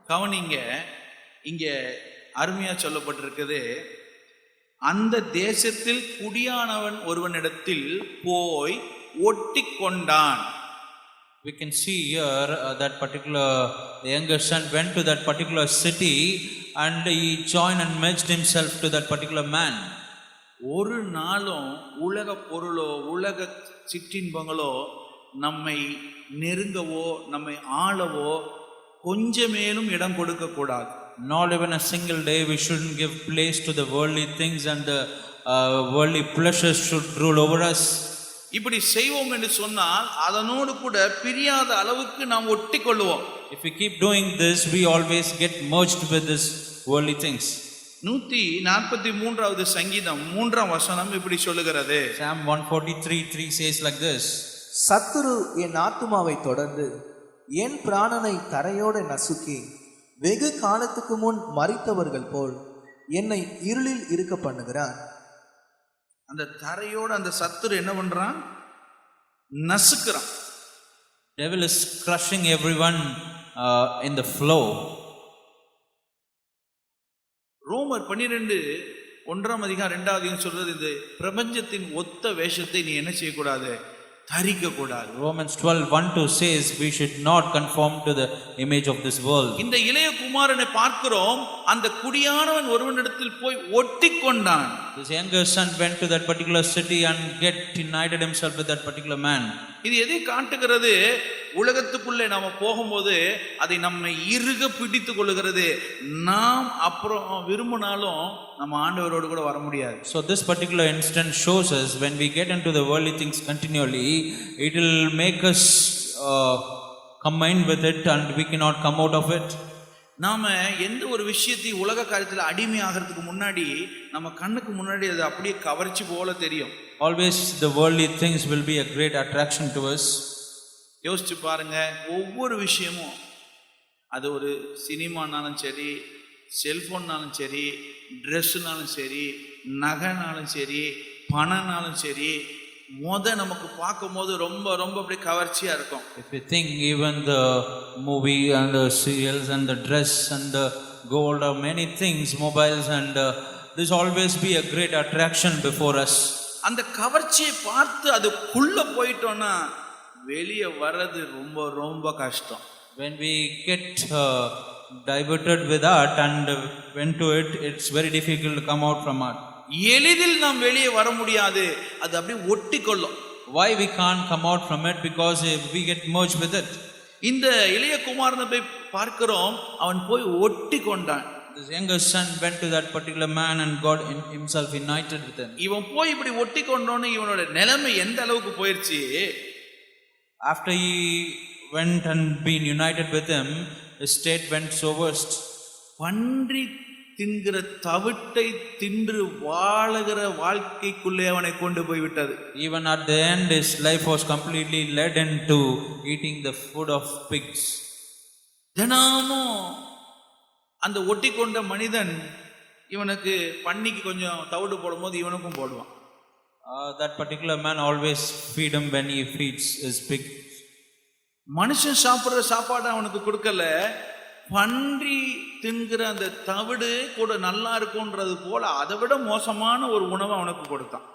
கவனிங்க, இங்க அருமையா சொல்லப்பட்டிருக்குது, அந்த தேசத்தில் குடியானவன் ஒருவனிடத்தில் போய் ஒட்டி கொண்டான். we can see here that particular the younger son went to that particular city and he joined and merged himself to that particular man. ஒரு நாளும் உலக பொருளோ உலக சிற்றின்பங்களோ நம்மை நெருங்கவோ நம்மை ஆளவோ கொஞ்சமேலும் இடம் கொடுக்க கூடாது. Not even a single day we shouldn't give place to the worldly things and the worldly pleasures should rule over us. இப்படி செய்வோம் என்று சொன்னால் அதனோடு கூட பிரியாத அளவுக்கு நாம் ஒட்டி கொள்ளுவோம். If we keep doing this, we always get merged with this worldly things. 143வது சங்கீதம் 3ஆம் வசனம் இப்படி சொல்லுகிறது. Psalm 143:3 says like this. சத்துரு என் ஆத்துமாவை தொடர்ந்து என் பிராணனை தரையோடு நசுக்கி வெகு காலத்துக்கு முன் மரித்தவர்கள் போல் என்னை இருளில் இருக்க பண்ணுகிறான். அந்த தரையோட அந்த சத்துரு என்ன பண்றான்? நசுக்குறான். Devil is crushing everyone in the flow. ரோமர் 12:1 சொல்றது, இந்த பிரபஞ்சத்தின் ஒத்த வேஷத்தை நீ என்ன செய்யக்கூடாது? தரிக்க கூடாது. Romans 12:1-2 says we should not conform to the image of this world. இந்த இளைய குமாரனை பார்க்கிறோம், அந்த குடியானவன் ஒருவனிடத்தில் போய் ஒட்டி கொண்டான். This younger son went to that particular city and united himself with that particular man. இது எதை காட்டுகிறது? உலகத்துக்குள்ளே நாம போகும்போது அதை நம்மை இறுக பிடித்து கொள்ளுகிறது. நாம் அப்புறம் விரும்பினாலும் நம்ம ஆண்டவரோடு கூட வர முடியாது. So this particular instance shows us when we get into the worldly things continually, it will make us combine with it and we cannot come out of it. நாம எந்த ஒரு விஷயத்தையும் உலக காரியத்தில் அடிமை ஆகிறதுக்கு முன்னாடி நம்ம கண்ணுக்கு முன்னாடி அது அப்படியே கவர்ச்சி போல தெரியும். Always the worldly things will be a great attraction to us. யோசிச்சு பாருங்க, ஒவ்வொரு விஷயமும், அது ஒரு சினிமானாலும் சரி, செல்போன்னாலும் சரி, ட்ரெஸ்ஸுனாலும் சரி, நகைனாலும் சரி, பணம்னாலும் சரி, நமக்கு பார்க்கும்போது ரொம்ப ரொம்ப அப்படி கவர்ச்சியா இருக்கும். If you think even the movie and the serials and the dress and the gold or many things, mobiles and this always be a great attraction before us. அந்த கவர்ச்சியை பார்த்து அதுக்குள்ள போயிட்டோம்னா வெளியே வர்றது ரொம்ப ரொம்ப கஷ்டம். When we get diverted with that and went to it, it's very difficult to come out from it. எளிதில் நாம் வெளியே வர முடியாது, அது அப்படியே ஒட்டி கொள்ளும். Why we can't come out from it? Because we get merged with it. இந்த இளைய குமாரனை போய் பார்க்கிறோம், அவன் போய் ஒட்டி கொண்டான். This younger son went to that particular man and got himself united with him. இவன் போய் இப்படி ஒட்டி கொண்டோன்னு இவனோட நிலைமை எந்த அளவுக்கு போயிருச்சு? After he went and been united with him, his state went so worst. பன்றி தின்கிற தவிட்டை தின்று வாழுகிற வாழ்க்கைக்குள்ளே அவனை கொண்டு போய் விட்டது. Even at the end, his life was completely led into eating the food of pigs. தினமும் அந்த ஒட்டி கொண்ட மனிதன் இவனுக்கு பன்னிக்கு கொஞ்சம் தவிடு போடும்போது இவனுக்கும் போடுவான். That particular man always feed him when he feeds his pig. மனுஷன் சாப்பிடுற சாப்பாடு அவனுக்கு கொடுக்கல, பன்றி தின்கிற அந்த தவிடு கூட நல்லா இருக்கும்ன்றது போல அதை விட மோசமான ஒரு உணவை அவனுக்கு கொடுத்தான்.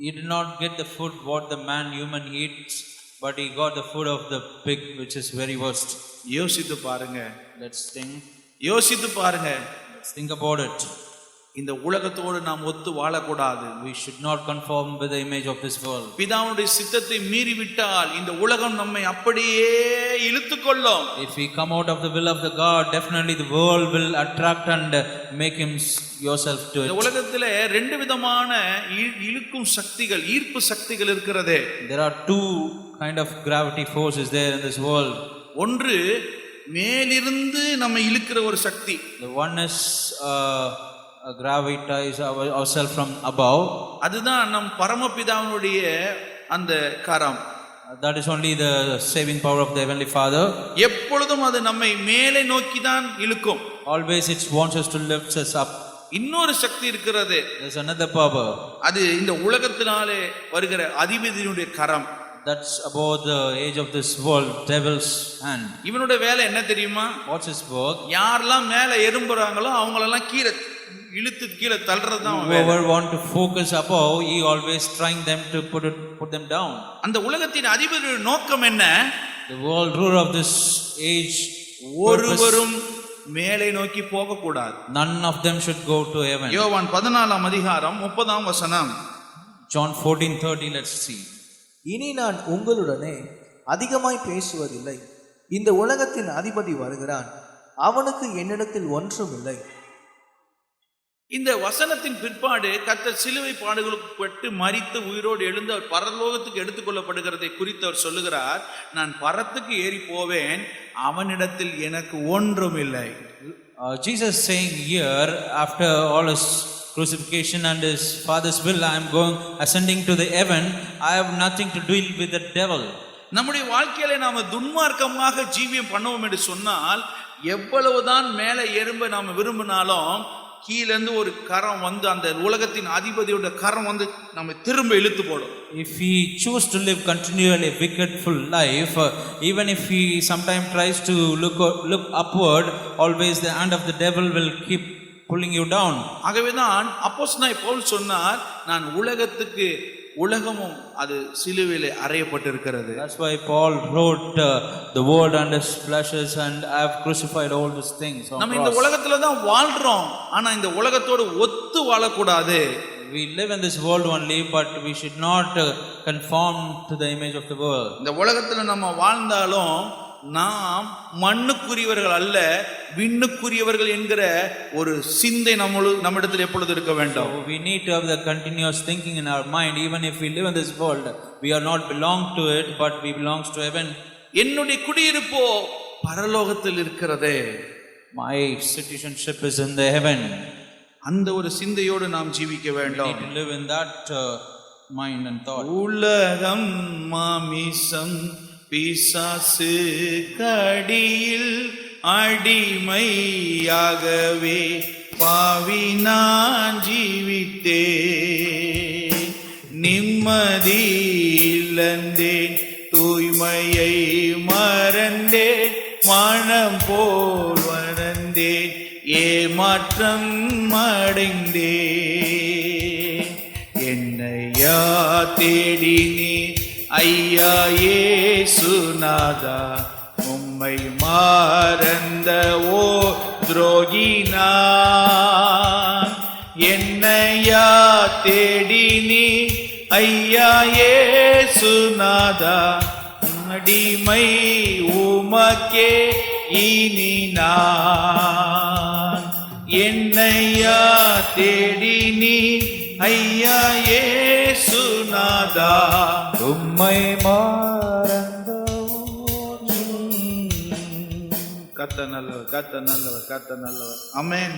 He did not get the food what the human eats, but he got the food of the pig, which is very worst. யோசித்து பாருங்க, Let's think. யோசித்து பாருங்க. Let's think about it. இந்த உலகத்தோடு நாம் ஒத்து வாழக்கூடாது. We should not conform with the image of this world. பிதாவுடைய சித்தத்தை மீறிவிட்டால் இந்த உலகம் நம்மை அப்படியே இழுத்துக்கொள்ளும். If we come out of the will of the God, definitely the world will attract and make yourself to இந்த it. உலகத்திலே ரெண்டு விதமான இழுக்கும் சக்திகள், ஈர்ப்பு சக்திகள் இருக்கிறது. There are two kind of gravity forces there in this world. ஒன்று மேலிருந்து நம்ம இழுக்கிற ஒரு சக்தி. The one is gravitize ourselves from above. அதுதான் நம் பரமபிதாவினுடைய அந்த கரம். That is only the saving power of the Heavenly Father. எப்பொழுதும் அது நம்மை மேலே நோக்கி தான் இழுக்கும். Always it wants us to lift us up. இன்னொரு சக்தி இருக்கிறது. There's another power. அது இந்த உலகத்தினாலே வருகிற அதிபதியினுடைய கரம். That's about the age of this world, devil's hand. இவனுடைய வேலை என்ன தெரியுமா? What's his work? யாரெல்லாம் மேலே எறும்புறாங்களோ அவங்களெல்லாம் கீழே இழுத்து கீழே தள்ளுறது தான். Whoever want to focus above, he always trying them to put them down. அந்த உலகத்தின் அதிபதியுடைய நோக்கம் என்ன? The world ruler of this age, ஒருவரும் மேலே நோக்கி போக கூடாது. none of them should go to heaven. யோவான் 14ஆம் அதிகாரம் 30ஆம் வசனம். John 14:30. Let's see. இனி நான் உங்களுடனே அதிகமாய் பேசுவதில்லை, இந்த உலகத்தின் அதிபதி வருகிறான், அவனுக்கு என்னிடத்தில் ஒன்றும் இல்லை. இந்த வசனத்தின் பிற்பாடு கர்த்தர் சிலுவை பாடுகளுக்கு பட்டு மரித்து உயிரோடு எழுந்து அவர் பரலோகத்துக்கு எடுத்துக்கொள்ளப்படுகிறதை குறித்து அவர் சொல்லுகிறார், நான் பரத்துக்கு ஏறி போவேன், அவனிடத்தில் எனக்கு ஒன்றும் இல்லை. Jesus saying here, after all his crucifixion and his father's will, I am going ascending to the heaven. I have nothing to deal with the devil. நம்முடைய வாழ்க்கையில நாம துன்மார்க்கமாக ஜீவியம் பண்ணுவோம் என்று சொன்னால், எவ்வளவுதான் மேலே எறும்ப நாம விரும்பினாலும் கீழேந்து ஒரு கரம் வந்து அந்த உலகத்தின் அதிபதியோட கரம் வந்து நம்ம திரும்ப இழுத்து போடும். If we choose to live continually a wicked-full life, even if he sometimes tries to look upward, always the hand of the devil will keep pulling you down. ஆகவேதான் அப்போஸ்தலனாகிய பவுல் சொன்னார், நான் உலகமும் அது சிலுவையிலே அறையப்பட்டிருக்கிறது. That's why Paul wrote the world and its pleasures, and I have crucified all these things on நம்ம இந்த cross. உலகத்துல தான் வாழ்றோம், ஆனா இந்த உலகத்தோடு ஒத்து வாழக்கூடாது. We live in this world only, but we should not conform to the image of the world. இந்த உலகத்துல நம்ம வாழ்ந்தாலும் நாம் மண்ணுக்குரியவர்கள் அல்ல, விண்ணுக்குரியவர்கள் என்கிற ஒரு சிந்தை நம்மிடத்தில் எப்பொழுது இருக்க வேண்டும். So we need to have the continuous thinking in our mind. Even if we live in this world, we are not belong to it, but we belongs to heaven. என்னுடைய குடியிருப்போ பரலோகத்தில் இருக்கிறதே. My citizenship is in the heaven. அந்த ஒரு சிந்தையோடு நாம் ஜீவிக்க We வேண்டும். need to live in that mind and thought. உலகம் மாமிசம் பிசாசு கடியில் அடிமையாகவே பாவி நான் ஜீவித்தே, நிம்மதி இழந்தேன், தூய்மையை மறந்தேன், மனம் போல் வளர்ந்தேன், ஏமாற்றம் அடைந்தேன். என்னையா தேடினேன் ஐயா இயேசுநாதா, உம்மை மறந்த ஓ துரோகினான். என்னையா தேடினி ஐயா இயேசுநாதா, அடிமை உமக்கே இனி நான். என்னையா தேடினி ஐயா இயேசுநாதா, உம்மை மறந்த கர்த்தர் நல்லவர், கர்த்தர் நல்லவர், கர்த்தர் நல்லவர். ஆமென்.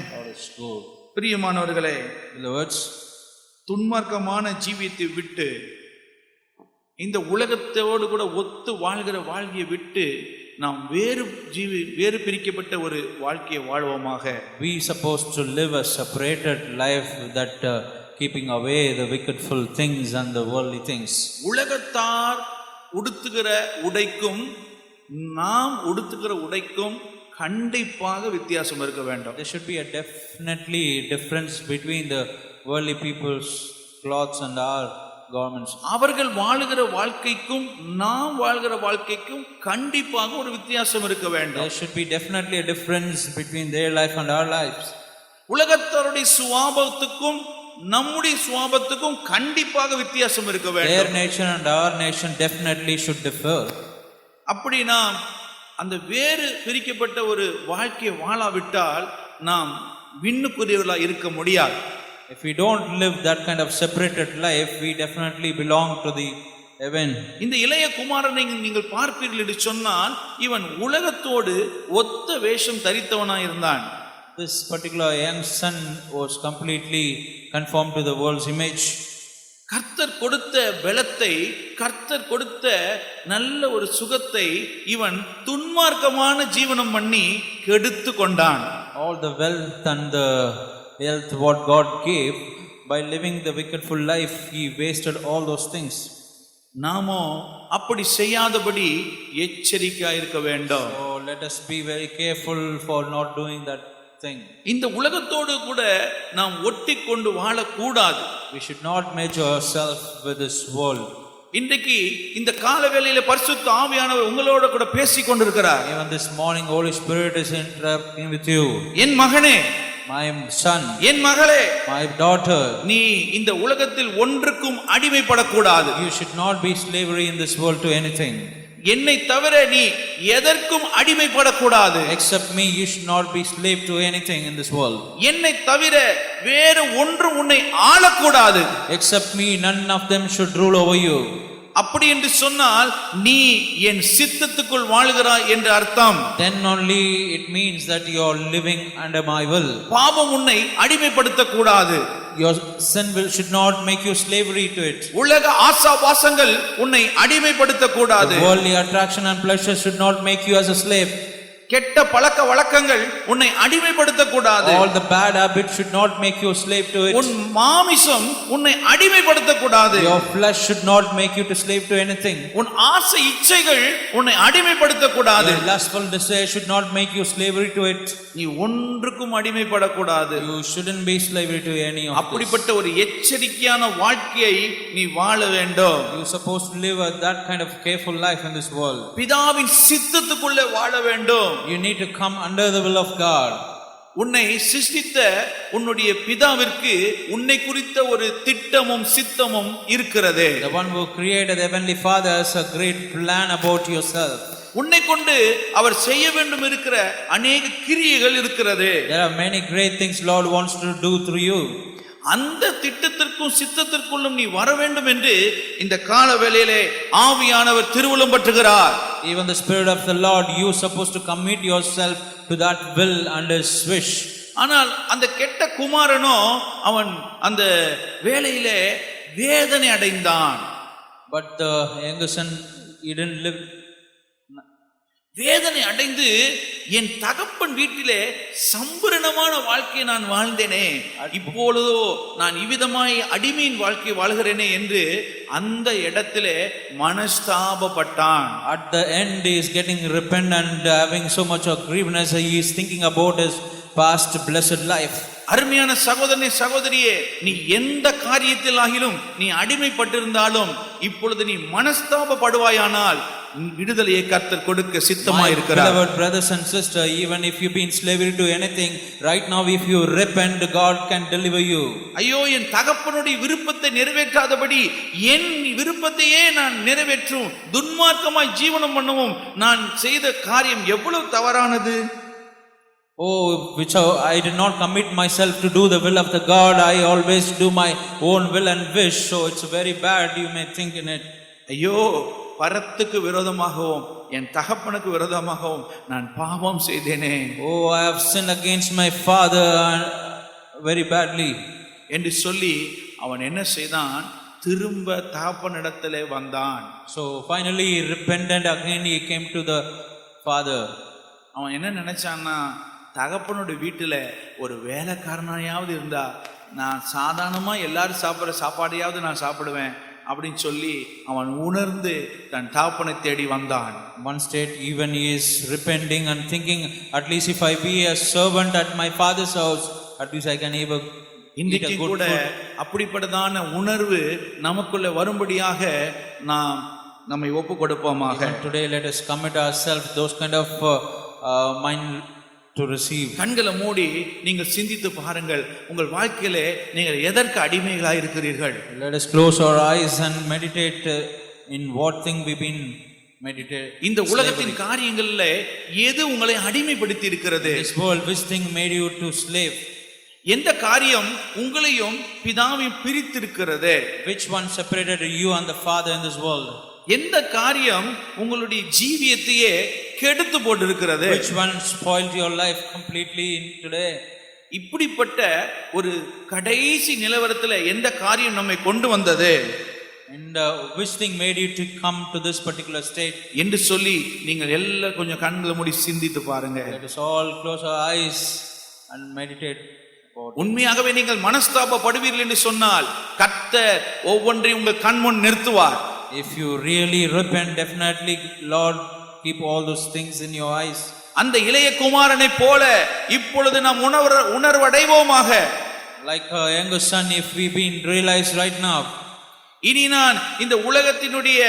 பிரியமானவர்களே, beloveds, துன்மார்க்கமான ஜீவியத்தை விட்டு இந்த உலகத்தோடு கூட ஒத்து வாழ்கிற வாழ்க்கையை விட்டு நாம் வேறு பிரிக்கப்பட்ட ஒரு வாழ்க்கையை வாழ்வோமாக. We supposed to live a separated life that keeping away the wickedful things and the worldly things. உலகத்தார் உடுத்துகிற உடைக்கும் நாம் உடுத்துகிற உடைக்கும் கண்டிப்பாக வித்தியாசம் இருக்க வேண்டும். There should be a definitely difference between the worldly people's clothes and our garments. அவர்கள் வாழுகிற வாழ்க்கைக்கும் நாம் வாழ்கிற வாழ்க்கைக்கும் கண்டிப்பாக ஒரு வித்தியாசம் இருக்க வேண்டும். There should be definitely a difference between their life and our lives. உலகத்தாருடைய சுபாவத்துக்கும் நம்முடைய சுபாவத்துக்கும் கண்டிப்பாக வித்தியாசம் இருக்க Their வேண்டும். nature and our nation definitely should differ. அப்படி நாம் அந்த வேறு பிரிக்கப்பட்ட ஒரு வாழ்க்கையை வாழாவிட்டால் நாம் விண்ணுக்குரியவர்களாக இருக்க முடியாது. If we don't live that kind of separated life, we definitely belong to the heaven. இந்த இளைய குமாரனை நீங்கள் பார்ப்பீர்கள் என்று சொன்னால் இவன் உலகத்தோடு ஒத்த வேஷம் தரித்தவனாய் இருந்தான். This particular young son was completely conformed to the world's image. கர்த்தர் கொடுத்த பலத்தை, கர்த்தர் கொடுத்த நல்ல ஒரு சுகத்தை இவன் துன்மார்க்கமான ஜீவனம் பண்ணி கெடுத்து கொண்டான். All the wealth and the health what God gave, by living the wickedful life, he wasted all those things. நாமோ அப்படி செய்யாதபடி எச்சரிக்கையா இருக்க வேண்டும். So let us be very careful for not doing that thing. இந்த உலகத்தோடு கூட நாம் ஒட்டி கொண்டு வாழக்கூடாது. We should not measure ourselves with this world. இன்றைக்கு இந்த காலவேளையில பரிசுத்த ஆவியானவர் உங்களோட கூட பேசிக் கொண்டிருக்கிறார். Even this morning Holy Spirit is interacting with you. என் மகனே, My son, என் மகளே, my daughter, நீ இந்த உலகத்தில் ஒன்றுக்கும் அடிமைப்படக்கூடாது. you should not be slavery in this world to anything. என்னை தவிர நீ எதற்கும் அடிமைப்படக்கூடாது. Except me, you should not be slave to anything in this world. என்னை தவிர வேறு ஒன்றும் உன்னை ஆளக்கூடாது. Except me, none of them should rule over you. அப்படி என்று சொன்னால் நீ என் சித்தத்துக்குள் வாழுகிறாய் என்று அர்த்தம். Then only it means that you are living under my will. பாவம் உன்னை அடிமைப்படுத்தக்கூடாது. Your sin should not make you slavery to it. உலக ஆசாபாசங்கள் உன்னை அடிமைப்படுத்தக்கூடாது. The worldly attraction and pleasure should not make you as a slave. கெட்ட பழக்க வழக்கங்கள் உன்னை அடிமைப்படுத்தக்கூடாது. All the bad habits should not make you a slave to it. உன் மாமிசம் உன்னை அடிமைப்படுத்தக்கூடாது. Your flesh should not make you to slave to anything. உன் ஆசை இச்சைகள் உன்னை அடிமைப்படுத்தக்கூடாது. Your lustful desire should not make you slavery to it. நீ ஒன்றுக்கும் அடிமைப்படக்கூடாது. You shouldn't be slavery to any of this. அப்படிப்பட்ட ஒரு எச்சரிக்கையான வாழ்க்கையை நீ வாழ வேண்டும். You're supposed to live that kind of careful life in this world. பிதாவின் சித்தத்துக்குள்ளே வாழ வேண்டும். You need to come under the will of God. உன்னை சிருஷ்டித்த உன்னுடைய பிதாவிற்கு உன்னை குறித்த ஒரு திட்டமும் சித்தமும் இருக்கிறது. The one who created the heavenly Father has a great plan about yourself. உன்னை கொண்டு அவர் செய்ய வேண்டும் இருக்கிற அநேக கிரியைகள் இருக்கிறது. There are many great things Lord wants to do through you. அந்த திட்டத்திற்கும் சித்தத்திற்குள்ளும் நீ வர வேண்டும் என்று இந்த கால வேளையிலே ஆவியானவர் திருவுளம் பற்றுகிறார். Even the Spirit of the Lord, you are supposed to commit yourself to that will and His wish. ஆனால் அந்த கெட்ட குமாரனோ அவன் அந்த வேளையிலே வேதனை அடைந்தான். But the younger son, he didn't live. வேதனை அடைந்து என் தகப்பன் வீட்டிலே சம்பூரணமான வாழ்க்கையை நான் வாழ்ந்தேனே, இப்பொழுதோ நான் இவ்விதமாய் அடிமையின் வாழ்க்கை வாழ்கிறேனே என்று அந்த இடத்திலே மனஸ்தாபப்பட்டான். At the end, he is getting repentant and having so much of grievances. He is thinking about his past blessed life. அருமையான சகோதரனே, சகோதரியே, நீ எந்த காரியத்தில் ஆகிலும் நீ அடிமைப்பட்டிருந்தாலும் இப்பொழுது நீ மனஸ்தாபப்படுவாயானால் விடுதலையை கர்த்தர் கொடுக்க சித்தமாய் இருக்கிறார். Beloved brothers and sisters, even if you be in slavery to anything, right now if you repent, God can deliver you. ஐயோ, என் தகப்பனுடைய விருப்பத்தை நிறைவேற்றாதபடி என் விருப்பத்தையே நான் நிறைவேற்றும் துன்மார்க்கமாய் ஜீவனம் பண்ணவும் நான் செய்த காரியம் எவ்வளவு தவறானது. Oh, which I did not commit myself to do the will of the God. I always do my own will and wish. So it's very bad, you may think in it. ஐயோ, பரத்துக்கு விரோதமாகவும் என் தகப்பனுக்கு விரோதமாகவும் நான் பாவம் செய்தேனே. Oh, I have sinned against my father very badly. என்று சொல்லி அவன் என்ன செய்தான், திரும்ப தகப்பனிடத்திலே வந்தான். So finally he repented again. He came to the father. அவன் என்ன நினைச்சான்னா, தகப்பனுடைய வீட்டில் ஒரு வேலைக்காரனாயாவது இருந்தா நான் சாதாரணமா எல்லாரும் சாப்பிட்ற சாப்பாடையாவது நான் சாப்பிடுவேன் அப்படின்னு சொல்லி அவன் உணர்ந்து தன் தகப்பனை தேடி வந்தான். One state even he is repenting and thinking, at least if I be a servant at my father's house, at least I can eat இன்றைக்கு a good கூட food. அப்படிப்பட்டதான உணர்வு நமக்குள்ள வரும்படியாக நாம் நம்மை ஒப்பு கொடுப்போமாக. Even today let us commit ourselves those kind of mind to receive. கண்களை மூடி நீங்கள் சிந்தித்து பாருங்கள், உங்கள் வாழ்க்கையிலே நீங்கள் எதற்கு அடிமைகளாக இருக்கிறீர்கள்? Let us close our eyes and meditate in what thing we've been meditate. இந்த உலகத்தின் காரியங்களில் எது உங்களை அடிமைப்படுத்தி இருக்கிறது? This world, which thing made you to slave? எந்த காரியம் உங்களையும் பிதாவையும் பிரித்திருக்கிறது? Which one separated you and the Father in this world? எந்த காரியம் உங்களுடைய ஜீவியத்தையே கெடுத்து போட்டிருக்கிறது? Which one spoiled your life completely in today? இப்படிப்பட்ட ஒரு கடைசி நிலவரத்தில் எந்த காரியம் நம்மை கொண்டு வந்தது And which thing made you to come to this particular state? என்று சொல்லி நீங்கள் எல்லாம் கொஞ்சம் கண்களை மூடி சிந்தித்து பாருங்க. Let us all close our eyes and meditate. உண்மையாகவே நீங்கள் மனஸ்தாபப்படுவீர்கள் என்று சொன்னால் கர்த்தர் ஒவ்வொன்றையும் உங்கள் கண் முன் நிறுத்துவார். If you really repent, definitely Lord keep all those things in your eyes. அந்த இளைய குமாரனை போல இப்பொழுது நாம் உணர்வடைவோமாக. Like a younger son, if we been realized right now, இனி நான் இந்த உலகத்தினுடைய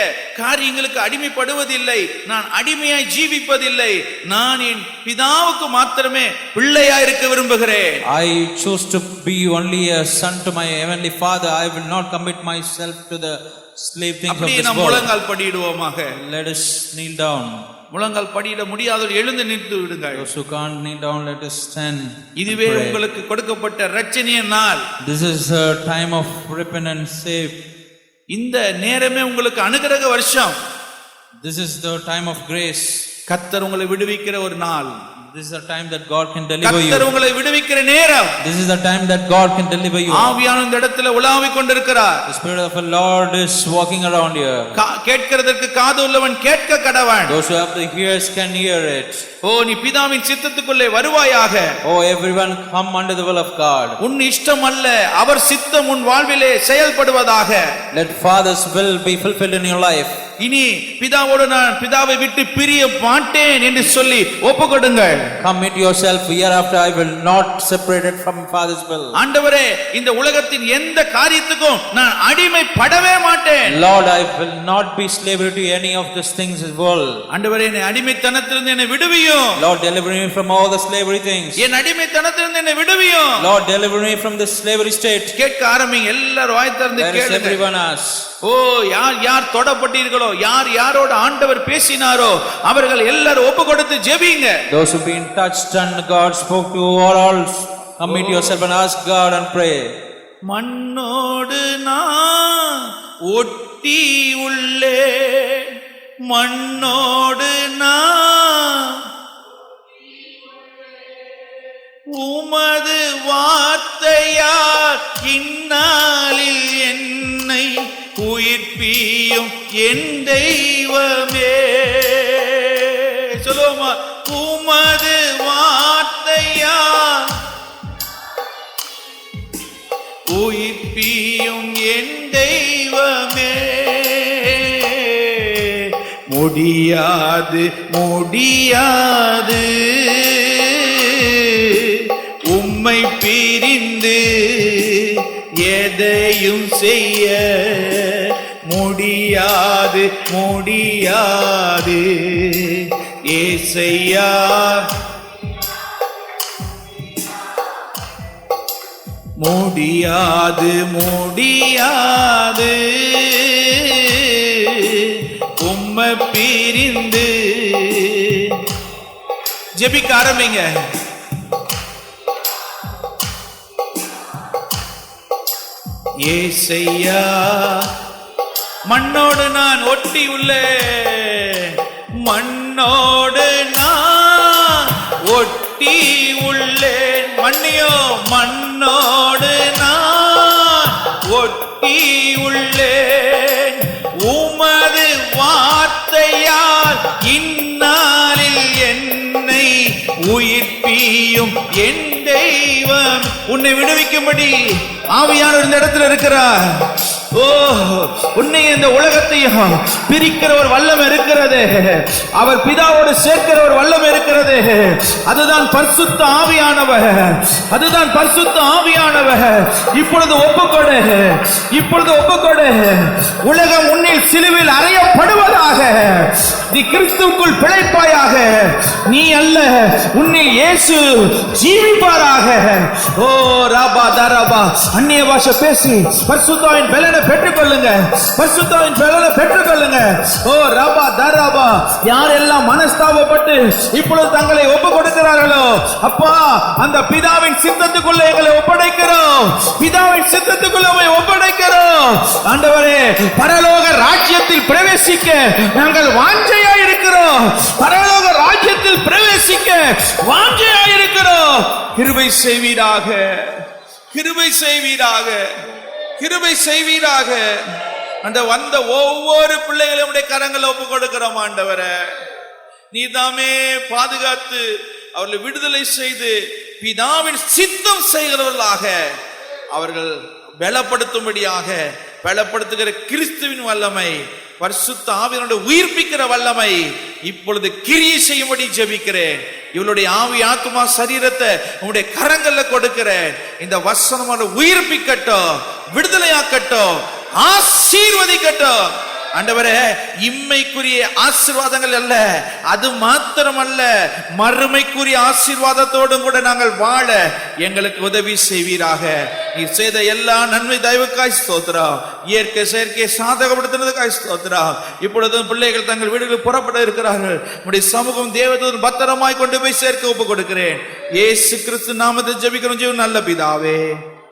காரியங்களுக்கு அடிமைப்படுவதில்லை, நான் அடிமையாய் ஜீவிப்பதில்லை, நான் என் பிதாவுக்கு மாத்திரமே பிள்ளையா இருக்க விரும்புகிறேன். I choose to be only a son to my heavenly Father. I will not commit myself to the slave things of அப்படியே this நாம் world. முழங்கால் படியிடுவோமாக. Let us kneel down. முழங்கால் படியிட முடியாதவர் எழுந்து நின்று விடுங்கள். Those who can't kneel down, let us stand. இதுவே and pray. உங்களுக்கு கொடுக்கப்பட்ட இரட்சணிய நாள். This is a time of repentance, save. இந்த நேரமே உங்களுக்கு அனுக்கிரக வருஷம். This is the time of grace. கர்த்தர் உங்களை விடுவிக்கிற ஒரு நாள். This is the time that God can deliver கர்த்தர் you. உங்களை விடுவிக்கிற நேரம். This is the time that God can deliver you. ஆவியானவர் இந்த இடத்துல உலாவிக் கொண்டிருக்கிறார். The Spirit of the Lord is walking around here. கேட்கிறதற்கு காது உள்ளவன் கேட்க கடவன். Those who have the ears can hear it. ஓ, நீ பிதாவின் சித்தத்துக்குள்ளே வருவாயாக. Oh, everyone come under the will of God. உன் இஷ்டம் அல்ல, அவர் சித்தம் உன் வாழ்விலே செயல்படுவதாக. Let Father's will be fulfilled in your life. இனி பிதாவோடு நான் பிதாவை விட்டு பிரிய மாட்டேன் என்று சொல்லி ஒப்புக்கொடுங்கள். Commit yourself, hereafter I will not separate it from Father's will. ஆண்டவரே, இந்த உலகத்தின் எந்த காரியத்துக்கும் நான் அடிமைப்படவே மாட்டேன். Lord, I will not be slavery to any of these things in the world. ஆண்டவரே, என்னை அடிமைத்தனத்திலிருந்து என்னை விடுவியும். Lord, deliver me from all the slavery things. என் அடிமைத்தனத்திலிருந்து என்னை விடுவியும். Lord, deliver me from this slavery state. கேட்க ஆரம்பிங்க, எல்லாரும் வாய் திறந்து Let us கேளுங்க. everyone ask. ஓ, யார் யார் தொடப்பட்டீர்களோ, யார் யாரோட ஆண்டவர் பேசினாரோ அவர்கள் எல்லாரும் ஒப்பு கொடுத்து ஜெபிங்க. Those who been touched and God spoke to all commit yourself and ask God and pray. மண்ணோடு நான் ஒட்டி உள்ளே, மண்ணோடு நான் உமது வார்த்தையால் இந்நாளில் என்னை உயிர்ப்பியும் என் தெய்வமே. சொல்லுவோமா? உமது வார்த்தையால் உயிர்ப்பியும் என் தெய்வமே. முடியாது முடியாது உம்மை பிரிந்து எதையும் செய்ய முடியாது முடியாது ஏசையா. முடியாது முடியாது உம்மை பிரிந்து. ஜெபிக்க ஆரம்பிங்க. ஏசையா, மண்ணோடு நான் ஒட்டி உள்ளேன், மண்ணோடு நான் ஒட்டி உள்ளேன். மண்ணியோ, மண்ணோடு நான் ஒட்டி உள்ளேன். உமது வார்த்தையால் இந்நாளில் உயிர்ப்பியும் என் தெய்வம். உன்னை விடுவிக்கும்படி ஆவியானவர் இந்த இடத்துல இருக்கிறார். ஓ, உன்னை இந்த உலகத்தையும் பிரிக்கிற ஒரு வல்லமை இருக்கிறது. அவர் பிதாவோடு சேர்க்கிற ஒரு வல்லமை இருக்கிறது. அதுதான் பரிசுத்த ஆவியானவர். அதுதான் பரிசுத்த ஆவியானவர். இப்பொழுது ஒப்புக்கொடு, இப்பொழுது ஒப்புக்கொடு. உலகம் உன்னில் சிலுவையில் அறையப்படுவதாக. நீ கிறிஸ்துவுக்குள் பிழைப்பாயாக. நீ அல்ல, உன்னில் இயேசு ஜீவிப்பாராக. ஓ ராபா தரபா, அந்நிய பாஷை பேசி பரிசுத்தாவின் பலனை பெற்றுக்கொள்ளுங்க. பரிசுத்தாவின் பலனை பெற்றுக்கொள்ளுங்க. ஓ ராபா தரபா, யாரெல்லாம் மனஸ்தாபப்பட்டு இப்பொழுது தங்களை ஒப்பு கொடுக்கிறார்களோ, அப்பா அந்த பிதாவின் சித்தத்துக்குள்ள எங்களை ஒப்படைக்கிறோம். பிதாவின் சித்தத்துக்குள்ள ஒப்படைக்கிறோம். ஆண்டவரே, பரலோக ராஜ்யத்தில் பிரவேசிக்க நாங்கள் வாஞ்சையா இருக்கிறோம். பரலோக ராஜ்யத்தில் பிரவேசிக்க வாஞ்சையா இருக்கிறோம். கிருபை செய்வீராக, கிருபை செய்வீராக, கிருபை செய்வீராக. அந்த வந்த ஒவ்வொரு பிள்ளைகளையும் உடைய கரங்களை ஒப்பு கொடுக்கிறோம். ஆண்டவரே, நீதாமே பாதுகாத்து அவர்களை விடுதலை செய்து பிதாவின் சித்தம் செய்கிறவர்களாக அவர்கள் பலப்படுத்தும்படியாக, பலப்படுத்துகிற கிறிஸ்துவின் வல்லமை, பரிசுத்த ஆவியானவருடைய உயிர்ப்பிக்கிற வல்லமை இப்பொழுது கிரியை செய்யும்படி ஜெபிக்கிறேன். இவளுடைய ஆவி ஆத்துமா சரீரத்தை உங்களுடைய கரங்கள்ல கொடுக்கிறேன். இந்த வசனமான உயிர்ப்பிக்கட்டும், விடுதலையாக்கட்டும், ஆசீர்வதிக்கட்டும். ஆண்டவரே, இம்மைக்குரிய ஆசீர்வாதங்கள் அல்ல, அது மாத்திரமல்ல, மறுமைக்குரிய ஆசீர்வாதத்தோடும் கூட நாங்கள் வாழ எங்களுக்கு உதவி செய்வீராக. நீ செய்த எல்லா நன்மை தயவுக்காய் ஸ்தோத்திரம். இயற்கை செயற்கை சாதகப்படுத்தினதுக்காய் ஸ்தோத்திரம். இப்பொழுது பிள்ளைகள் தங்கள் வீடுகளில் புறப்பட இருக்கிறார்கள். உடைய சமூகம் தேவதூதன் பத்திரமாய் கொண்டு போய் சேர்க்க ஒப்பு கொடுக்கிறேன். இயேசு கிறிஸ்து நாமத்தில் ஜெபிக்கிறோம் ஜீவன் நல்ல பிதாவே.